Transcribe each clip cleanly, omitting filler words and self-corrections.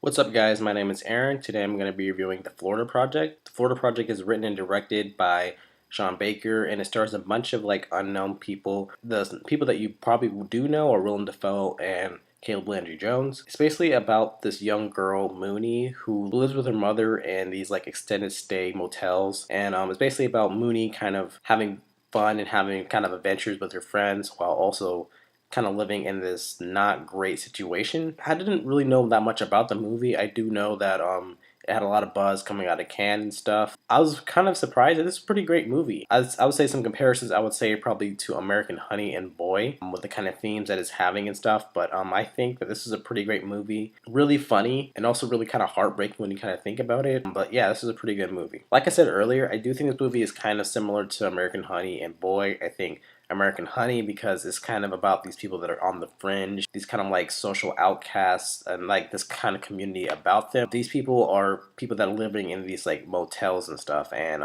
What's up, guys? My name is Aaron. Today I'm going to be reviewing The Florida Project. The Florida Project is written and directed by Sean Baker, and it stars a bunch of unknown people. The people that you probably do know are Willem Dafoe and Caleb Landry Jones. It's basically about this young girl, Mooney, who lives with her mother in these extended stay motels, and it's basically about Mooney kind of having fun and having kind of adventures with her friends while also kind of living in this not great situation. I didn't really know that much about the movie. I do know that it had a lot of buzz coming out of Cannes and stuff. I was kind of surprised that this is a pretty great movie. I would say some comparisons, I would say probably to American Honey and Boy, with the kind of themes that it's having and stuff. But I think that this is a pretty great movie. Really funny and also really kind of heartbreaking when you kind of think about it. But yeah, this is a pretty good movie. Like I said earlier, I do think this movie is kind of similar to American Honey and Boy. I think American Honey because it's kind of about these people that are on the fringe, these kind of social outcasts, and this kind of community about them. These people are people that are living in these motels and stuff, and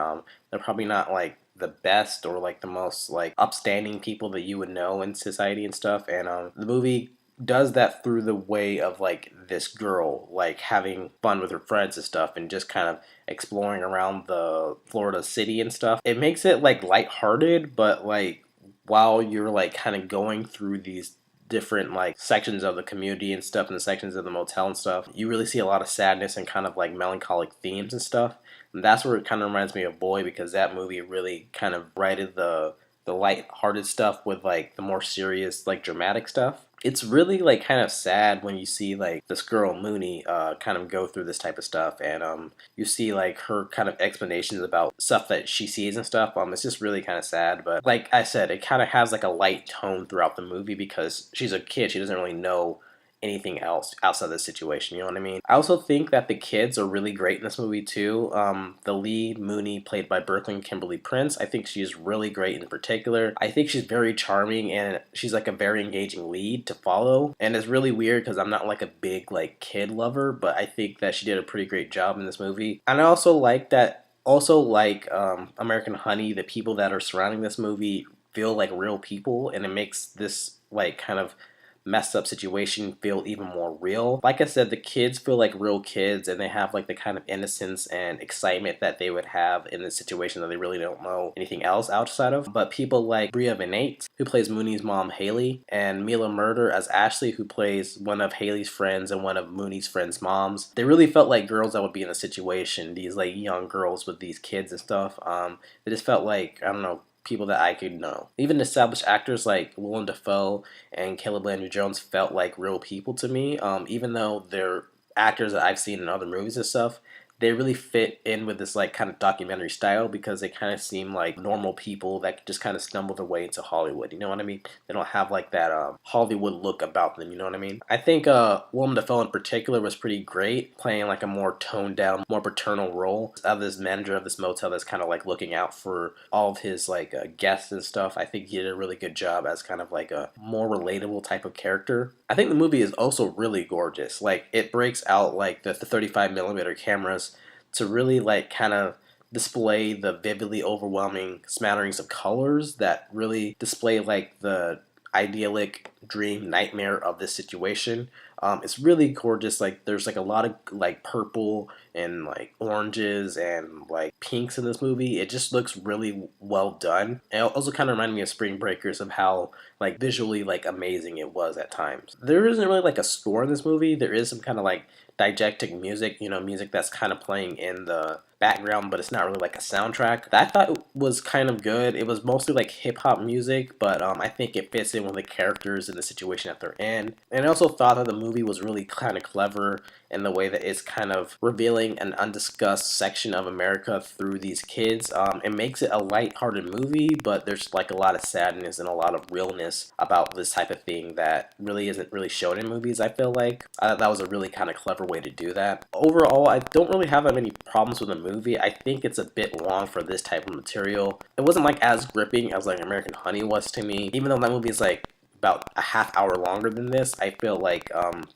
they're probably not the best or the most upstanding people that you would know in society and stuff. And the movie does that through the way of this girl having fun with her friends and stuff and just kind of exploring around the Florida city and stuff. It makes it lighthearted, but while you're kind of going through these different sections of the community and stuff and the sections of the motel and stuff, you really see a lot of sadness and kind of melancholic themes and stuff. And that's where it kind of reminds me of Boy, because that movie really kind of righted the light-hearted stuff with the more serious dramatic stuff. It's really kind of sad when you see this girl Mooney kind of go through this type of stuff, and you see her kind of explanations about stuff that she sees and stuff. It's just really kind of sad, but like I said, it kind of has a light tone throughout the movie because she's a kid. She doesn't really know anything else outside of this situation, you know what I mean? I also think that the kids are really great in this movie too. The lead, Mooney, played by Brooklynn Kimberly Prince, I think she's really great in particular. I think she's very charming and she's a very engaging lead to follow. And it's really weird because I'm not a big kid lover, but I think that she did a pretty great job in this movie. And I also like that, American Honey, the people that are surrounding this movie feel like real people, and it makes this kind of messed up situation feel even more real. Like I said, the kids feel like real kids, and they have the kind of innocence and excitement that they would have in this situation that they really don't know anything else outside of. But people like Bria Vinaite, who plays Mooney's mom Haley, and Mila Murder as Ashley, who plays one of Haley's friends and one of Mooney's friends' moms, they really felt like girls that would be in the situation. These young girls with these kids and stuff. They just felt I don't know, people that I could know. Even established actors like Willem Dafoe and Caleb Landry Jones felt like real people to me. Even though they're actors that I've seen in other movies and stuff, they really fit in with this kind of documentary style because they kind of seem like normal people that just kind of stumble their way into Hollywood. You know what I mean? They don't have that Hollywood look about them. You know what I mean? I think Willem Dafoe in particular was pretty great, playing a more toned down, more paternal role of this manager of this motel that's kind of looking out for all of his guests and stuff. I think he did a really good job as kind of a more relatable type of character. I think the movie is also really gorgeous. It breaks out the 35mm cameras to really kind of display the vividly overwhelming smatterings of colors that really display the idyllic dream nightmare of this situation. It's really gorgeous. There's a lot of purple and oranges and pinks in this movie. It just looks really well done. And it also kind of reminded me of Spring Breakers, of how visually amazing it was at times. There isn't really a score in this movie. There is some kind of diegetic music, music that's kind of playing in the background, but it's not really a soundtrack. That I thought was kind of good. It was mostly hip-hop music, but I think it fits in with the characters and the situation that they're in. And I also thought that the movie was really kind of clever in the way that it's kind of revealing an undiscussed section of America through these kids. It makes it a light-hearted movie, but there's a lot of sadness and a lot of realness about this type of thing that really isn't really shown in movies, I feel like. That was a really kind of clever way to do that. Overall, I don't really have that many problems with the movie. I think it's a bit long for this type of material. It wasn't as gripping as American Honey was to me. Even though that movie is about a half hour longer than this, I feel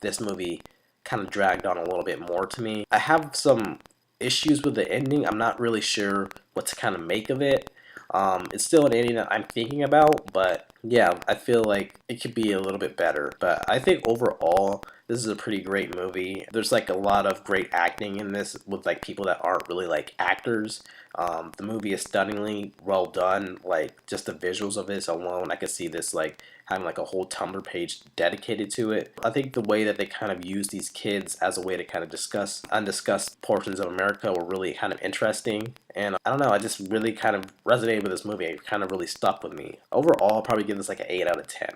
this movie kind of dragged on a little bit more to me. I have some issues with the ending. I'm not really sure what to kind of make of it. It's still an ending that I'm thinking about, but Yeah, I feel like it could be a little bit better, but I think overall this is a pretty great movie. There's like a lot of great acting in this with like people that aren't really like actors. The movie is stunningly well done. Like just the visuals of this alone, I could see this like having like a whole Tumblr page dedicated to it. I think the way that they kind of use these kids as a way to kind of discuss undiscussed portions of America were really kind of interesting. And I don't know, I just really kind of resonated with this movie. It kind of really stuck with me. Overall, I'll probably give this like an 8 out of 10.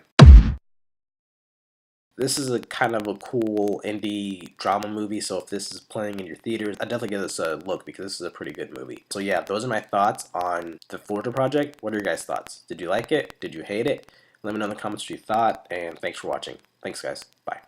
This is a kind of a cool indie drama movie, so if this is playing in your theaters, I definitely give this a look because this is a pretty good movie. So yeah, those are my thoughts on the Florida Project. What are your guys' thoughts? Did you like it? Did you hate it? Let me know in the comments what you thought, and thanks for watching. Thanks, guys. Bye.